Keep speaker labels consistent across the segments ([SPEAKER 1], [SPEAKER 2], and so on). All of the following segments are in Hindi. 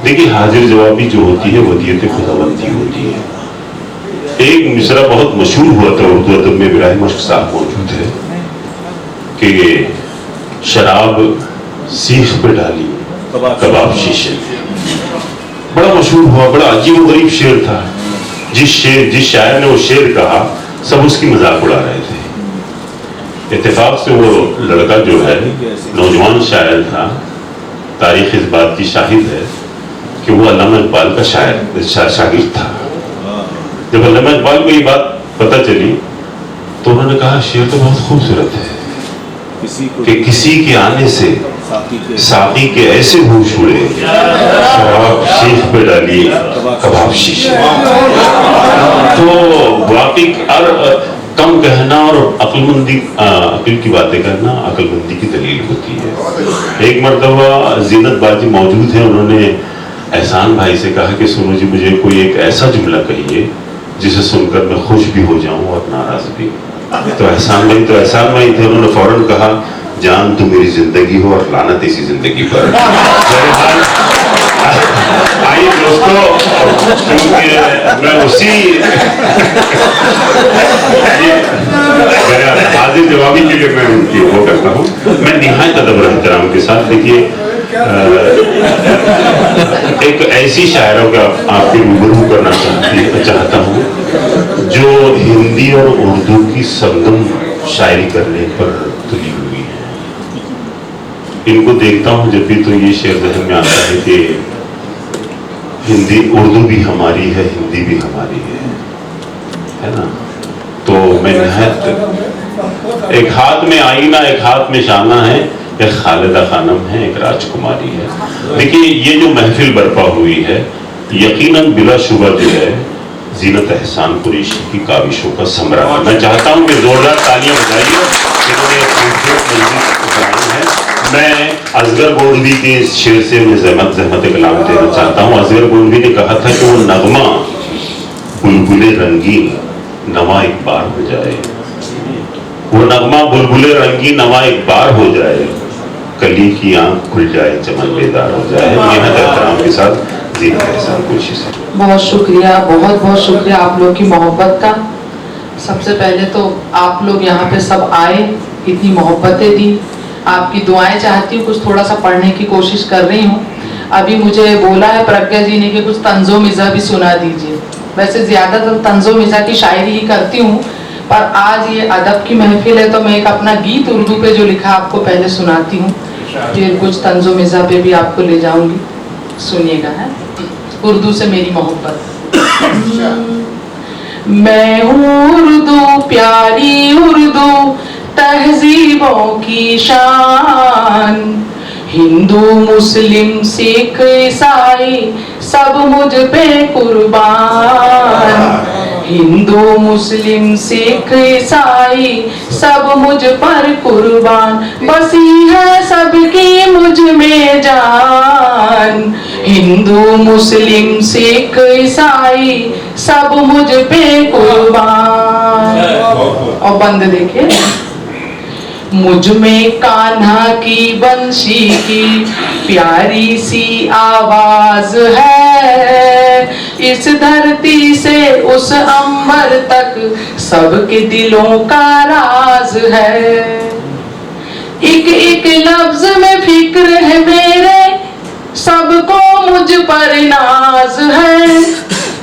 [SPEAKER 1] देखिए, हाजिर जवाबी जो होती है वदीयत खुदावंदी होती है। एक मिसरा बहुत मशहूर हुआ था उर्दू अदब में, इब्राहिम मश्क साहब मौजूद है कि शराब सीख पे डाली कबाब शीशे, बड़ा मशहूर हुआ, बड़ा अजीब गरीब शेर था। जिस शायर ने वो शेर कहा सब उसकी मजाक उड़ा रहे थे। इत्तेफाक से वो लड़का जो है नौजवान शायर था, तारीख इस बात की शाहिद है कि वो अल्लामा इकबाल का शागिर्द था। जब अल्लामा इकबाल को ये बात पता चली तो उन्होंने कहा शेर तो बहुत खूबसूरत है कि किसी के आने से साकी के ऐसे मुंह छुड़े, शराब शीख पे डाली कबाब शीशे। तो वाकई कम कहना और अक्लमंदी अक्ल की बातें करना अक्लमंदी की दलील होती है। एक मर्तबा जीनत बाजी मौजूद है, उन्होंने एहसान भाई से कहा कि सुनो जी, मुझे कोई एक ऐसा जुमला कहिए जिसे सुनकर मैं खुश भी हो जाऊं और नाराज भी। तो एहसान भाई थे, उन्होंने फौरन कहा, जान तू मेरी जिंदगी हो और लानत इसी जिंदगी पर। आइए दोस्तों, मैं उसी हाजिर जवाबी के लिए मैं उनकी वो करता हूँ। मैं निहायत अदब और एहतराम के साथ, देखिए एक ऐसी शायरों का आपके रूबरू करना चाहता हूँ जो हिंदी और उर्दू की संगम शायरी करने पर तुली हुई है। इनको देखता हूँ जब भी तो ये शेर ज़हन में आता है कि हिंदी उर्दू भी हमारी है, हिंदी भी हमारी है ना। तो मैं निहायत, एक हाथ में आईना एक हाथ में शाना है, एक खालिदा खानम है, एक राजकुमारी है। देखिए ये जो महफिल बर्पा हुई है यकीनन बिलाशुबा जो है जीनत एहसान कुरैशी की काविशों का समरा है। मैं चाहता हूँ कि जोरदार तालियां बजाइए, इन्होंने खूबसूरत मंजिल बनाई है। मैं असगर गोल्डी के इस शेर से उन्हें ज़हमत कलाम देना चाहता हूँ। असगर गोल्डी ने कहा था कि वो नगमा बुलबुले रंगीन नवा एक बार हो जाए, वो नगमा बुलबुले रंगीन नवा एक बार हो जाए, कली की आंख खुल जाए, चमन बेदार हो जाए। यह एहतराम के साथ जीनत एहसान कुरैशी से
[SPEAKER 2] बहुत शुक्रिया, बहुत बहुत शुक्रिया आप लोग की मोहब्बत का। सबसे पहले तो आप लोग यहाँ पे सब आए, इतनी मोहब्बतें दी, आपकी दुआएं चाहती हूँ। कुछ थोड़ा सा पढ़ने की कोशिश कर रही हूँ। अभी मुझे बोला है प्रज्ञा जी ने कि कुछ तंजो मिज़ा भी सुना दीजिए। वैसे ज़्यादातर तंजो मिज़ा की शायरी ही करती हूँ, पर आज ये अदब की महफिल है तो मैं एक अपना गीत उर्दू पे जो लिखा आपको पहले सुनाती हूँ, फिर कुछ तंजो मिज़ा पे भी आपको ले जाऊँगी, सुनिएगा। है उर्दू से मेरी मोहब्बत। मैं हूँ उर्दू, प्यारी उर्दू, तहजीबों की शान, हिंदू मुस्लिम सिख ईसाई सब मुझ पे कुर्बान। हिंदू मुस्लिम सिख ईसाई सब मुझ पर कुर्बान, बसी है सबकी मुझ में जान। हिंदू मुस्लिम सिख ईसाई सब मुझ पे कुर्बान। और बंद देखिए, मुझ में कान्हा की बंशी की प्यारी सी आवाज है, इस धरती से उस अंबर तक सबके दिलों का राज है। एक एक लफ्ज में फिक्र है मेरे, सबको मुझ पर नाज है।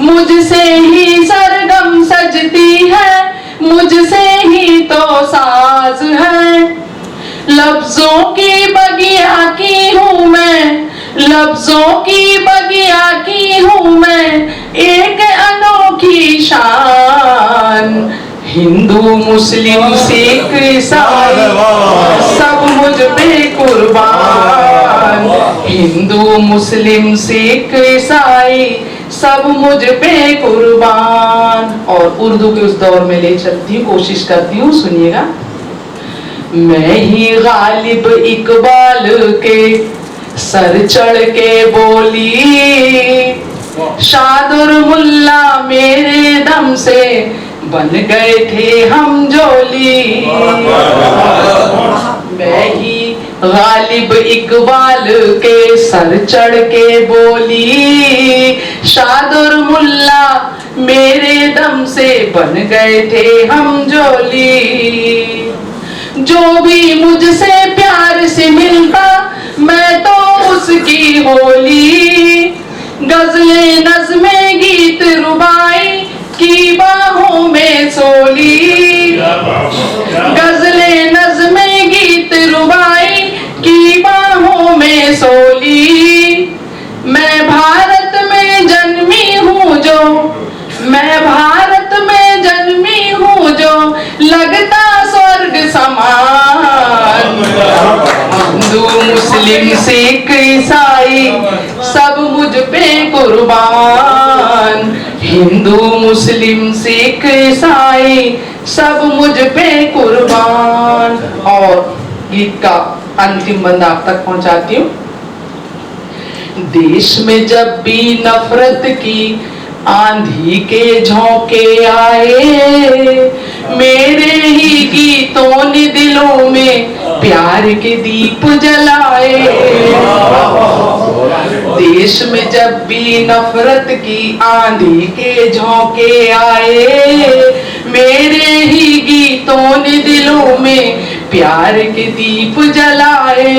[SPEAKER 2] मुझसे ही सरगम सजती है, मुझसे ही तो साज है। लफ्जों की बगिया की हूँ मैं, लफ्जों की बगिया की हूँ मैं, एक अनोखी शान। हिंदू मुस्लिम सिख ईसाई सब मुझ पे कुर्बान। हिंदू मुस्लिम सिख ईसाई सब मुझ पे कुर्बान। और उर्दू के उस दौर में ले चलती हूँ, कोशिश करती हूँ, सुनिएगा। मैं ही गालिब इकबाल के सर चढ़ के बोली, शादुर मुल्ला मेरे दम से बन गए थे हम जोली। मैं ही गालिब इकबाल के सर चढ़ के बोली, शादुर मुल्ला मेरे दम से बन गए थे हम जोली। जो भी मुझसे प्यार से मिलता मैं तो उसकी होली, गजलें नज़्में गीत रुबाई की बाहों में सोली। गजलें नज़्में गीत रुबाई की बाहों में सोली। मैं भारत में जन्मी हूँ जो, मैं भारत में जन्मी हूँ जो लगता स्वर्ग समान। हिंदू मुस्लिम सिख ईसाई सब मुझ पे कुर्बान। हिंदू मुस्लिम सिख ईसाई सब मुझ पे कुर्बान। और गीत का अंतिम बंद आप तक पहुंचाती हूँ। देश में जब भी नफरत की आंधी के झोंके आए, मेरे ही गीतों ने दिलों में प्यार के दीप जलाए। देश में जब भी नफरत की आंधी के झोंके आए, मेरे ही गीतों ने दिलों में प्यार के दीप जलाए।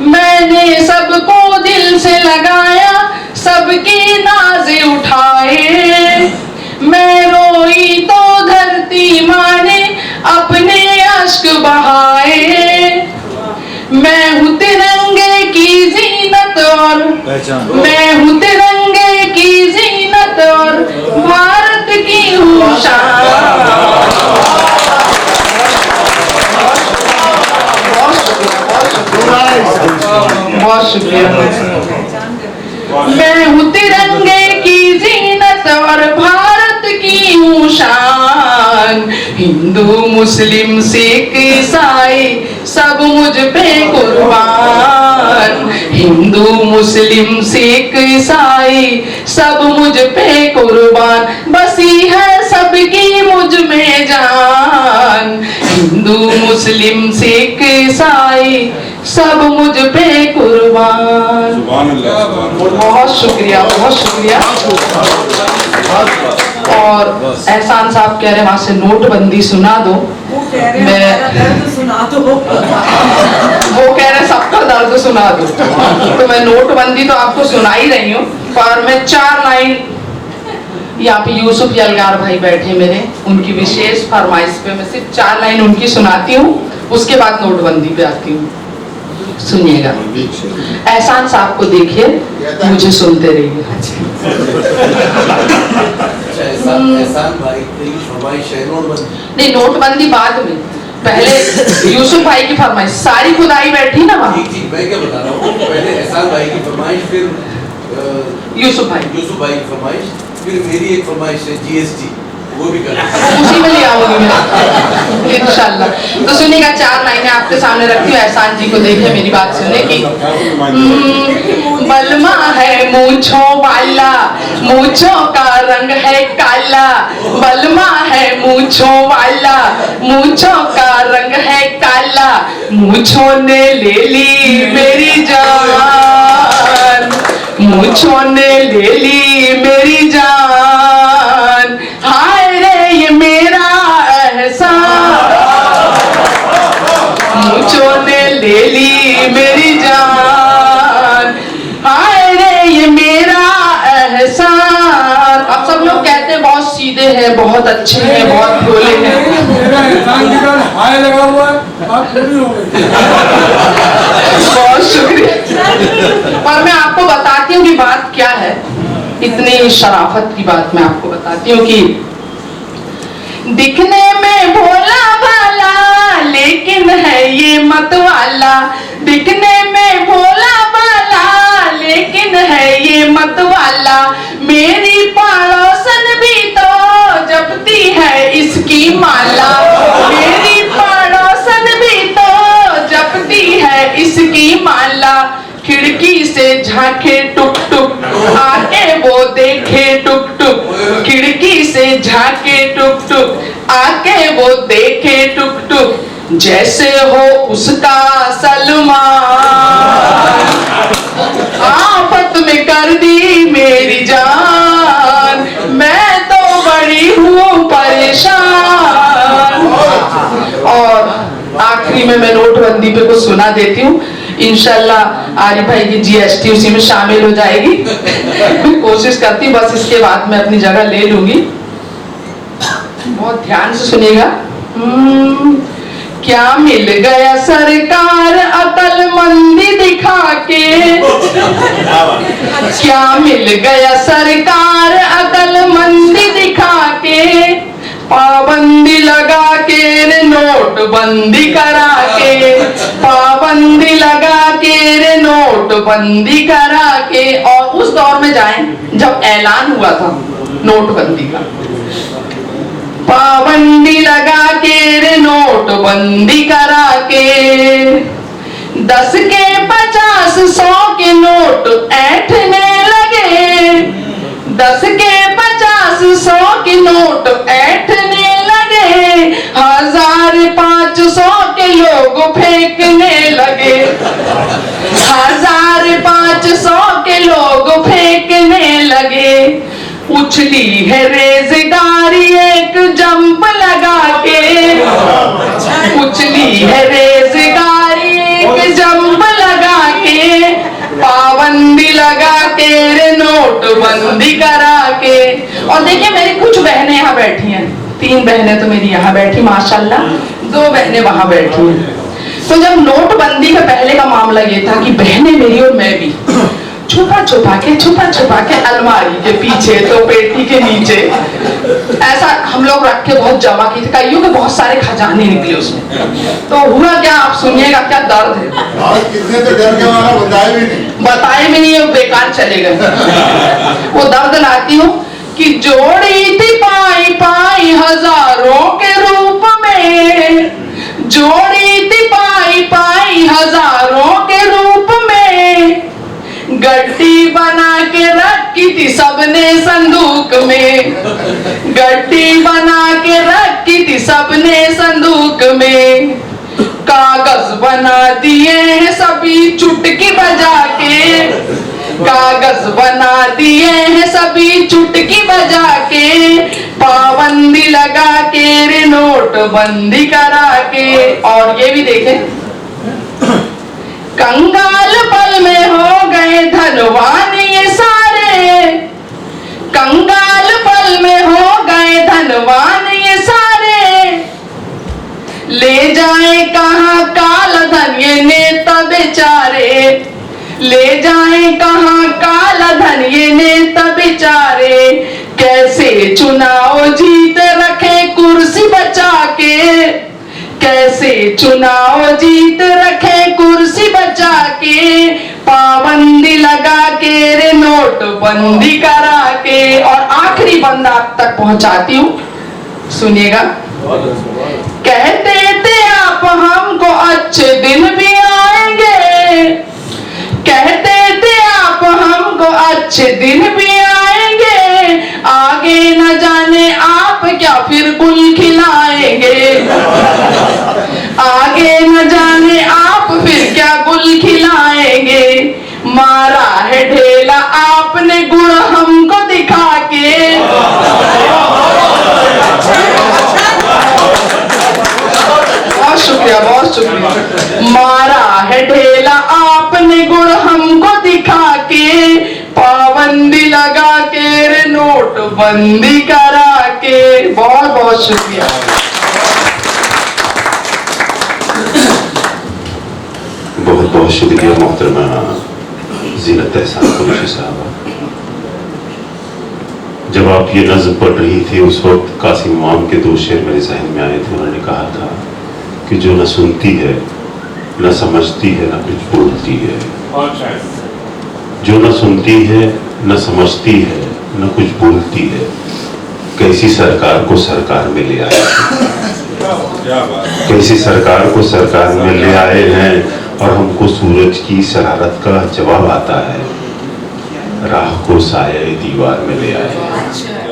[SPEAKER 2] मैंने सबको दिल से लगाया, सबकी नाज़ें उठाए। मैं रोई तो धरती माँ ने अपने अश्क बहाए। मैं हूँ तिरंगे की जीनत और मैं हूँ तिरंगे की जीनत और भारत की हूँ शान। बहुत शुक्रिया। मैं हूँ तिरंगे की जीनत और भारत की हूँ शान। हिंदू मुस्लिम सिख ईसाई सब मुझ पे कुर्बान। हिंदू मुस्लिम सिख ईसाई सब मुझ पे कुर्बान। बसी है सबकी मुझ में जान। हिंदू मुस्लिम सिख ईसाई सब मुझ पे कुर्बान। बहुत शुक्रिया, बहुत शुक्रिया। और एहसान साहब कह रहे वहां से नोटबंदी सुना दो। मैं
[SPEAKER 3] सुना दो।
[SPEAKER 2] वो कह रहे सबका दर्द सुना दो, तो मैं नोटबंदी तो आपको सुना ही रही हूँ, पर मैं 4 लाइन, यहाँ पे यूसुफ यलगार भाई बैठे मेरे, उनकी विशेष फरमाइश पे मैं सिर्फ 4 लाइन उनकी सुनाती हूँ, उसके बाद नोटबंदी पे आती हूँ। सुनिएगा। एहसान साहब को देखिए, मुझे सुनते रहिए। नहीं, नोटबंदी बाद में, पहले यूसुफ भाई की फरमाइश। सारी खुदाई बैठी ना वहाँ।
[SPEAKER 4] मैं क्या बता रहा हूँ, पहले एहसान भाई की फरमाइश, फिर
[SPEAKER 2] यूसुफ भाई
[SPEAKER 4] की फरमाइश, फिर मेरी एक फरमाइश है जीएसटी, वो भी करना,
[SPEAKER 2] उसी में ले आऊंगी मैं इंशाल्लाह। तो सुनिएगा, 4 लाइनें आपके सामने रखती हूँ। एहसान जी को देखिए, मेरी बात सुने की। बलमा है मूंछों वाला, मूंछों का रंग है काला। बलमा है मूंछों वाला, मूंछों का रंग है काला। मूंछों ने ले ली मेरी जान, मूंछों ने ले ली मेरी जान। हाय रे ये मेरा एहसान, मूंछों ने ले ली मेरी जान। हाय रे ये मेरा एहसान। अब सब लोग कहते हैं बहुत सीधे हैं, बहुत अच्छे हैं, बहुत भोले हैं।
[SPEAKER 3] हाय लगा हुआ है, आप पूरी हो गई।
[SPEAKER 2] बहुत शुक्रिया। पर मैं आपको बताती हूँ कि बात क्या है। इतनी शराफत की बात मैं आपको बताती हूँ कि दिखने में भोला भाला, लेकिन है ये मत वाला। दिखने में भोला भाला, लेकिन है ये मत वाला। मेरी पड़ोसन भी आके वो देखे टुक टुक जैसे हो उसका सलमान। आफत में कर दी मेरी जान, मैं तो बड़ी हूँ परेशान। और आखिरी में मैं नोटबंदी पे कुछ सुना देती हूँ, इंशाल्लाह आरिफ भाई की जीएसटी उसी में शामिल हो जाएगी। कोशिश करती, बस इसके बाद मैं अपनी जगह ले लूंगी। बहुत ध्यान से सुनिएगा। क्या मिल गया सरकार अकलमंदी दिखा के, क्या मिल गया सरकार अकलमंदी दिखा के, पाबंदी लगा के रे नोटबंदी करा के, पाबंदी लगा के रे नोटबंदी करा के। और उस दौर में जाएं जब ऐलान हुआ था नोटबंदी का, पाबंदी लगा के रे नोटबंदी करा के, 10 के 50 100 के नोट ऐंठने लगे, 10 के 50 100 के नोट ऐंठने लगे, 1000 500 के लोग फेंकने लगे, 1000 500 के लोग फेंकने लगे। उछली है रेज़गारी एक जंप लगा के, उछली है रेज़गारी एक जंप लगा के, पाबंदी लगा के रे नोटबंदी करा के। और देखिए मेरी कुछ बहनें यहाँ बैठी हैं, 3 बहनें तो मेरी यहाँ बैठी माशाल्लाह, 2 बहनें वहां बैठी हैं। तो जब नोटबंदी के पहले का मामला ये था कि बहनें मेरी और मैं भी छुपा छुपा के अलमारी के पीछे तो पेटी के नीचे ऐसा हम लोग रख के बहुत जमा की थी, कईयों के बहुत सारे खजाने निकले उसमें। तो हुआ क्या, आप सुनिएगा क्या दर्द है।
[SPEAKER 5] कितने तो डर के मारा
[SPEAKER 2] बताए भी नहीं, बेकार चले गए। वो दर्द लाती हूँ कि जोड़ी थी पाई पाई हजारों के रूप में, जोड़ी थी पाई पाई हजारों के रूप में, गड्डी बना के रखी थी सबने संदूक में, गड्डी बना के रखी थी सबने संदूक में, कागज बना दिए हैं सभी चुटकी बजा के, कागज बना दिए हैं सभी चुटकी बजा के, पाबंदी लगा के रे नोटबंदी करा के। और ये भी देखें, कंगाल पल में हो गए धनवान ये सारे, कंगाल पल में हो गए धनवान ये सारे, ले जाए कहां काला धन ये नेता बेचारे, ले जाए कहां काला धन ये नेता बेचारे, कैसे चुनाव जीत रखे कुर्सी बचा के, कैसे चुनाव जीत रखे कुर्सी बचा के, पाबंदी लगा के रे नोटबंदी करा के। और आखिरी बंदा आप तक पहुंचाती हूँ, सुनिएगा। कहते थे आप हमको अच्छे दिन भी आएंगे, कहते थे आप हमको अच्छे दिन भी आएंगे, आगे न जाने आप क्या फिर गुल खिलाएंगे, आगे न जाने आप फिर क्या गुल खिलाएंगे, मारा है ढेला आपने गुण हमको दिखा के, बहुत शुक्रिया, बहुत शुक्रिया। मारा है ढेला आपने गुण हमको दिखा के, पाबंदी लगा के रे नोटबंदी करा के। बहुत बहुत शुक्रिया।
[SPEAKER 1] बहुत बहुत शुक्रिया मोहतरमा ज़ीनत एहसान कुरैशी साहबा। जब आप ये नज़्म पढ़ रही थी उस वक्त कासिम इमाम के 2 शेर मेरे जहन में आए थे। उन्होंने कहा था कि जो न सुनती है न समझती है न कुछ बोलती है, जो न सुनती है न समझती है न कुछ बोलती है, कैसी सरकार को सरकार में ले आए, कैसी सरकार को सरकार में ले आए हैं। और हमको सूरज की शरारत का जवाब आता है, राह को साये दीवार में ले आए।